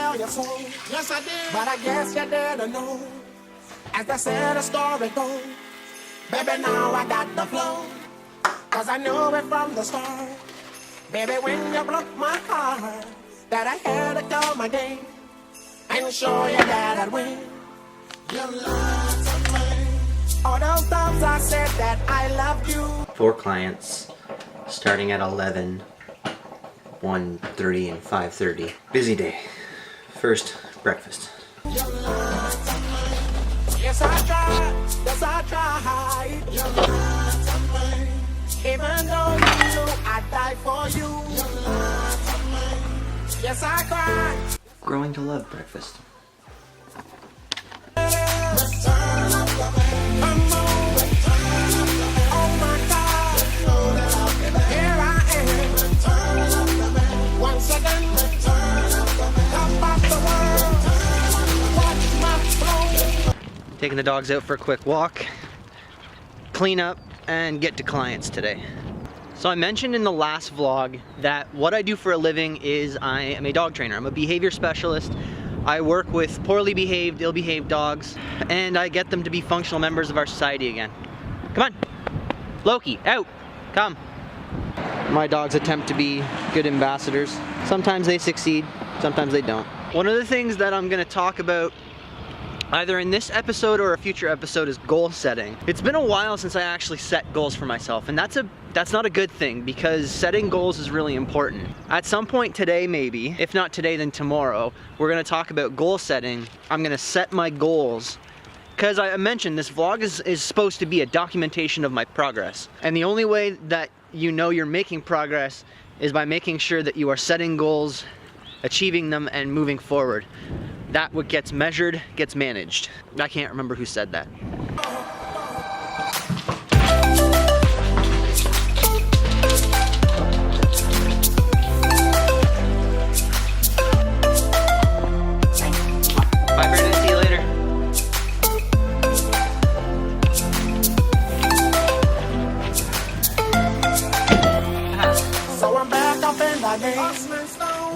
sell your soul. Yes, I did. But I guess you didn't know. As they said, the story goes. Baby, now I got the flow. Cause I knew it from the start. Baby, when you broke my heart, that I had to call my name and show you that I'd win. You lied to me. All those times I said that I loved you. 4 clients, starting at 11, 1:30 and 5:30. Busy day. First, breakfast. You lied to me. Yes, I tried. Yes, I tried. You lied to me. Even though you knew I'd die for you. You lied to me. Yes, I cried. Growing to love breakfast. Return of the man. Come on, return of the man. Oh my God, here I am. Return of the man. Once again, return of the man. Top of the world. Watch my flow. Taking the dogs out for a quick walk, clean up, and get to clients today. So I mentioned in the last vlog that what I do for a living is I am a dog trainer. I'm a behavior specialist. I work with poorly behaved, ill-behaved dogs, and I get them to be functional members of our society again. Come on, Loki, out, come. My dogs attempt to be good ambassadors. Sometimes they succeed, sometimes they don't. One of the things that I'm gonna talk about either in this episode or a future episode is goal setting. It's been a while since I actually set goals for myself, and that's not a good thing because setting goals is really important. At some point today maybe, if not today then tomorrow, we're gonna talk about goal setting. I'm gonna set my goals because I mentioned this vlog is supposed to be a documentation of my progress. And the only way that you know you're making progress is by making sure that you are setting goals, achieving them, and moving forward. That what gets measured gets managed. I can't remember who said that. Bye, Brandon. See you later. So I'm back up in the game.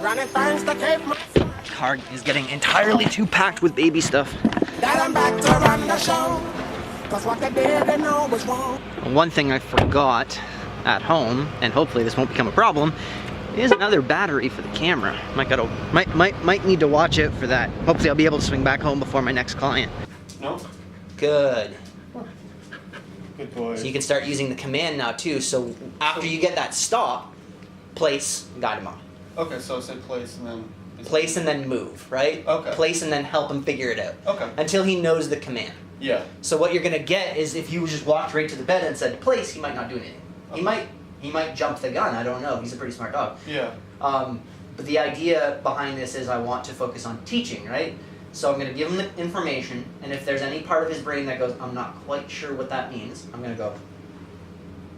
Running things to keep my Car is getting entirely too packed with baby stuff. that I'm back to run the show. Cause what they didn't know was wrong. One thing I forgot at home, and hopefully this won't become a problem, is another battery for the camera. Might need to watch out for that. Hopefully I'll be able to swing back home before my next client. No? Good. Good boy. So you can start using the command now too. So after you get that stop, place, guide him on. Okay, so say place and then... Place and then move, right? Okay. Place and then help him figure it out. Okay. Until he knows the command. Yeah. So what you're gonna get is if you just walked right to the bed and said place, he might not do anything. Okay. He might jump the gun, I don't know. He's a pretty smart dog. Yeah. But the idea behind this is I want to focus on teaching, right? So I'm gonna give him the information, and if there's any part of his brain that goes, I'm not quite sure what that means, I'm gonna go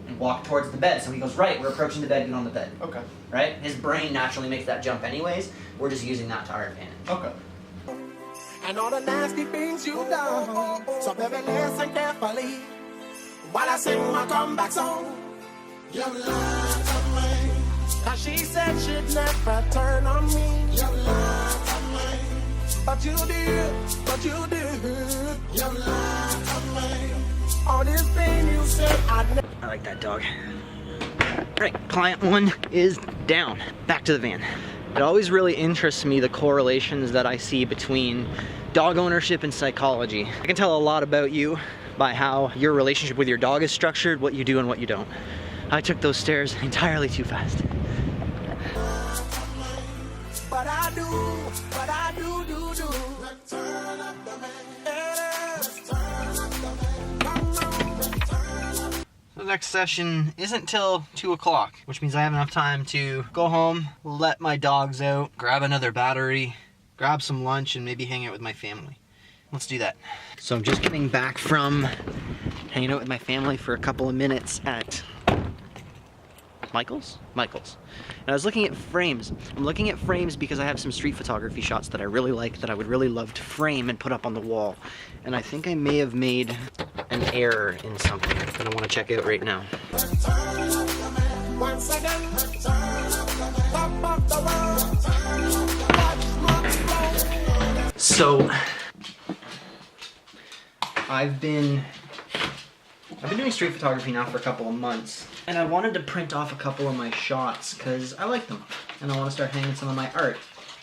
and walk towards the bed. So he goes, right, we're approaching the bed, get on the bed. Okay. Right? His brain naturally makes that jump anyways. We're just using that to our advantage. Okay. And all the nasty things you've done. So baby, listen carefully while I sing my comeback song. You lied to me. Cause she said she'd never turn on me. You lied to me. But you did, but you did. You lied to me. All this pain you said I'd never. I like that dog. Alright, client 1 is down. Back to the van. It always really interests me the correlations that I see between dog ownership and psychology. I can tell a lot about you by how your relationship with your dog is structured, what you do and what you don't. I took those stairs entirely too fast. But I do. Return of the man. Return of the man. Come on, return of The next session isn't till 2 o'clock, which means I have enough time to go home, let my dogs out, grab another battery, grab some lunch, and maybe hang out with my family. Let's do that. So I'm just getting back from hanging out with my family for a couple of minutes at Michael's? Michael's. And I was looking at frames. I'm looking at frames because I have some street photography shots that I really like that I would really love to frame and put up on the wall. And I think I may have made an error in something that I want to check out right now. once again. Top of the world. Watch my flow. So I've been doing street photography now for a couple of months, and I wanted to print off a couple of my shots because I like them, and I want to start hanging some of my art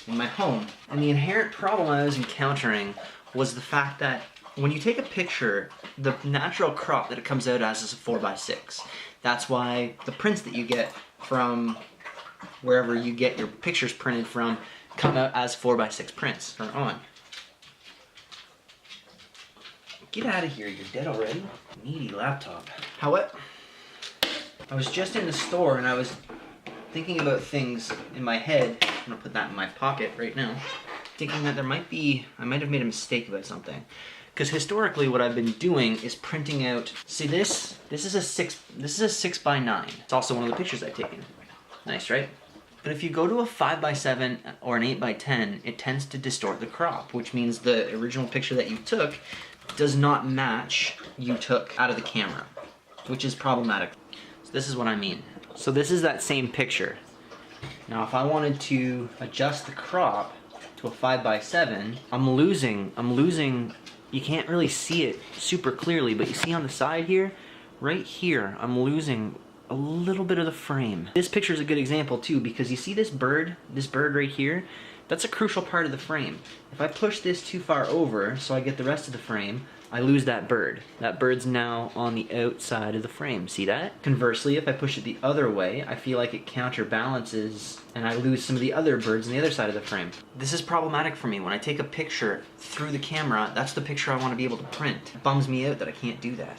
in my home. And the inherent problem I was encountering was the fact that when you take a picture, the natural crop that it comes out as is a 4x6. That's why the prints that you get from wherever you get your pictures printed from come out as 4x6 prints. Turn on. Get out of here, you're dead already. Needy laptop. However, I was just in the store and I was thinking about things in my head. I'm gonna put that in my pocket right now. Thinking that I might have made a mistake about something. Because historically what I've been doing is printing out, see this is a 6x9. It's also one of the pictures I've taken. Nice, right? But if you go to a 5x7 or an 8x10, it tends to distort the crop, which means the original picture that you took does not match you took out of the camera, which is problematic. So this is what I mean. So this is that same picture. Now if I wanted to adjust the crop to a 5x7, I'm losing, you can't really see it super clearly, but you see on the side here, right here, I'm losing a little bit of the frame. This picture is a good example too, because you see this bird right here, that's a crucial part of the frame. If I push this too far over so I get the rest of the frame, I lose that bird. That bird's now on the outside of the frame. See that? Conversely, if I push it the other way, I feel like it counterbalances and I lose some of the other birds on the other side of the frame. This is problematic for me. When I take a picture through the camera, that's the picture I want to be able to print. It bums me out that I can't do that.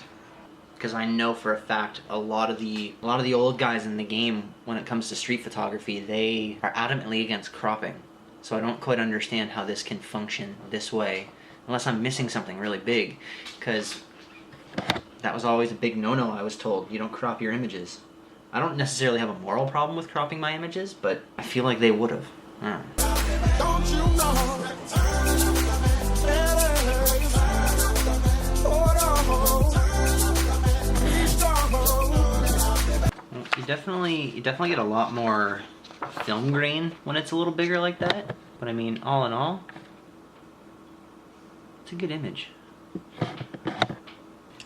Because I know for a fact a lot of the old guys in the game, when it comes to street photography, they are adamantly against cropping. So I don't quite understand how this can function this way, unless I'm missing something really big, because that was always a big no-no I was told. You don't crop your images. I don't necessarily have a moral problem with cropping my images, but I feel like they would have. Don't you know? You definitely get a lot more film grain when it's a little bigger like that. But I mean, all in all, it's a good image. I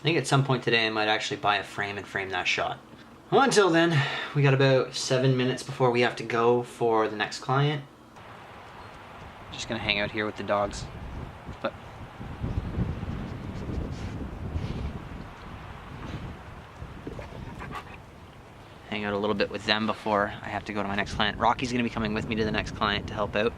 think at some point today I might actually buy a frame and frame that shot. Well, until then, we got about 7 minutes before we have to go for the next client. Just gonna hang out here with the dogs. But hang out a little bit with them before I have to go to my next client. Rocky's gonna be coming with me to the next client to help out.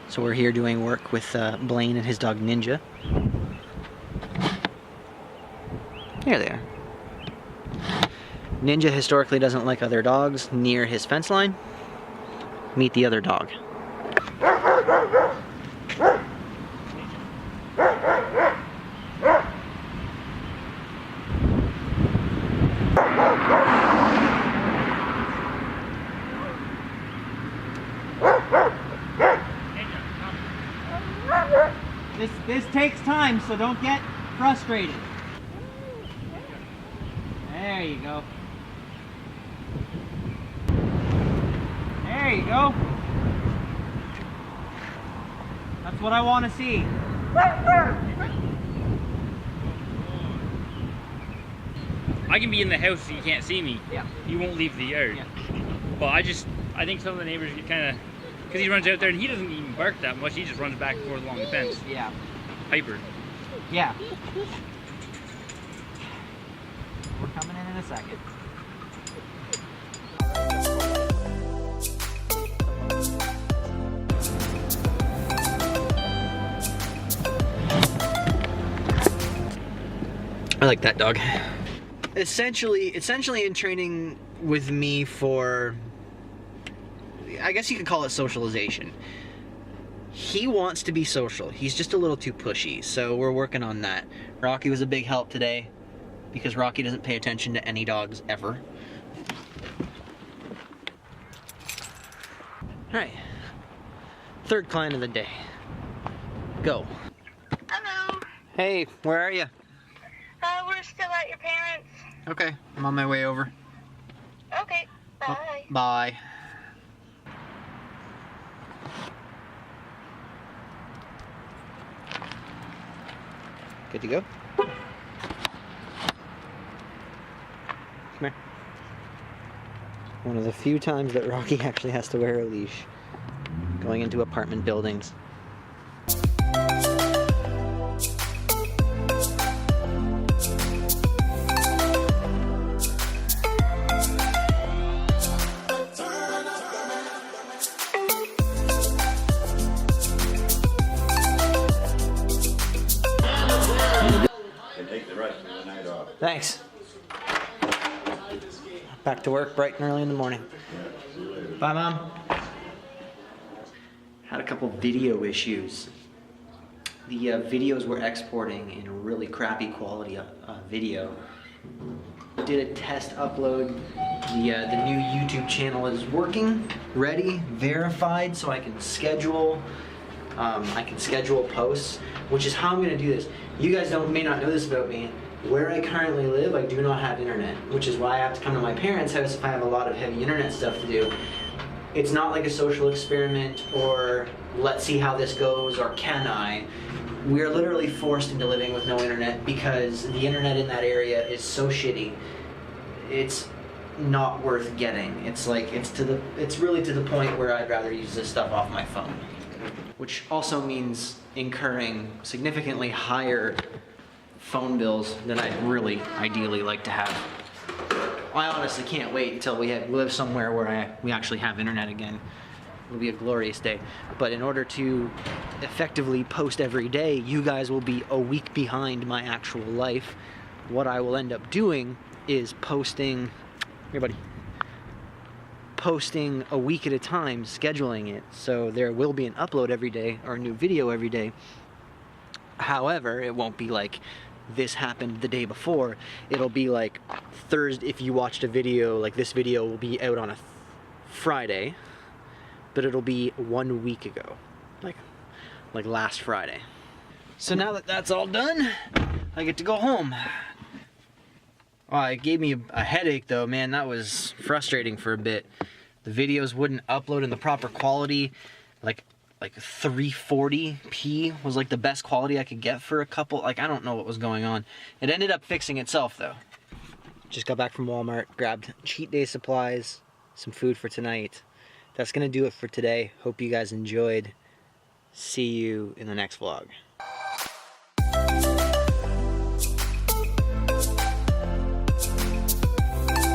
So we're here doing work with Blaine and his dog Ninja. Here they are. Ninja historically doesn't like other dogs near his fence line. Meet the other dog. This takes time, so don't get frustrated. There you go. There you go. That's what I want to see. I can be in the house so you can't see me. Yeah. You won't leave the yard. Yeah. But I think some of the neighbors get kind of, because he runs out there and he doesn't even bark that much. He just runs back and forth along the fence. Yeah. Hyper. Yeah. We're coming in a second. I like that dog. Essentially in training with me for, I guess you could call it socialization. He wants to be social. He's just a little too pushy, so we're working on that. Rocky was a big help today because Rocky doesn't pay attention to any dogs ever. Alright. Third client of the day. Go. Hello. Hey, where are you? We're still at your parents'. Okay, I'm on my way over. Okay, bye. Bye. Good to go? Come here. One of the few times that Rocky actually has to wear a leash going into apartment buildings. Take the rest of the night off. Thanks. Back to work bright and early in the morning. Bye, Mom. Had a couple video issues. The videos were exporting in a really crappy quality video. Did a test upload. The new YouTube channel is working, ready, verified, so I can schedule. Posts, which is how I'm going to do this. You guys may not know this about me. Where I currently live, I do not have internet, which is why I have to come to my parents' house if I have a lot of heavy internet stuff to do. It's not like a social experiment or let's see how this goes or can I. We're literally forced into living with no internet because the internet in that area is so shitty. It's not worth getting. It's really to the point where I'd rather use this stuff off my phone. Which also means incurring significantly higher phone bills than I'd really ideally like to have. I honestly can't wait until we live somewhere where we actually have internet again. It'll be a glorious day. But in order to effectively post every day, you guys will be a week behind my actual life. What I will end up doing is posting, here buddy, posting a week at a time, scheduling it, so there will be an upload every day or a new video every day. However, it won't be like this happened the day before. It'll be like Thursday. If you watched a video, like this video will be out on a Friday, but it'll be 1 week ago, like last Friday. So now that that's all done, I get to go home. Oh, it gave me a headache though, man. That was frustrating for a bit. The videos wouldn't upload in the proper quality. Like 340p was like the best quality I could get for a couple. I don't know what was going on. It ended up fixing itself though. Just got back from Walmart, grabbed cheat day supplies, some food for tonight. That's gonna do it for today. Hope you guys enjoyed. See you in the next vlog.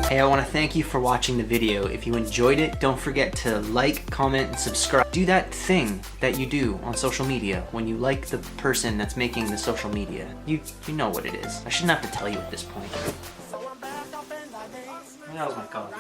Hey, I want to thank you for watching the video. If you enjoyed it, don't forget to like, comment, and subscribe. Do that thing that you do on social media when you like the person that's making the social media. You know what it is. I shouldn't have to tell you at this point. That was my coffee.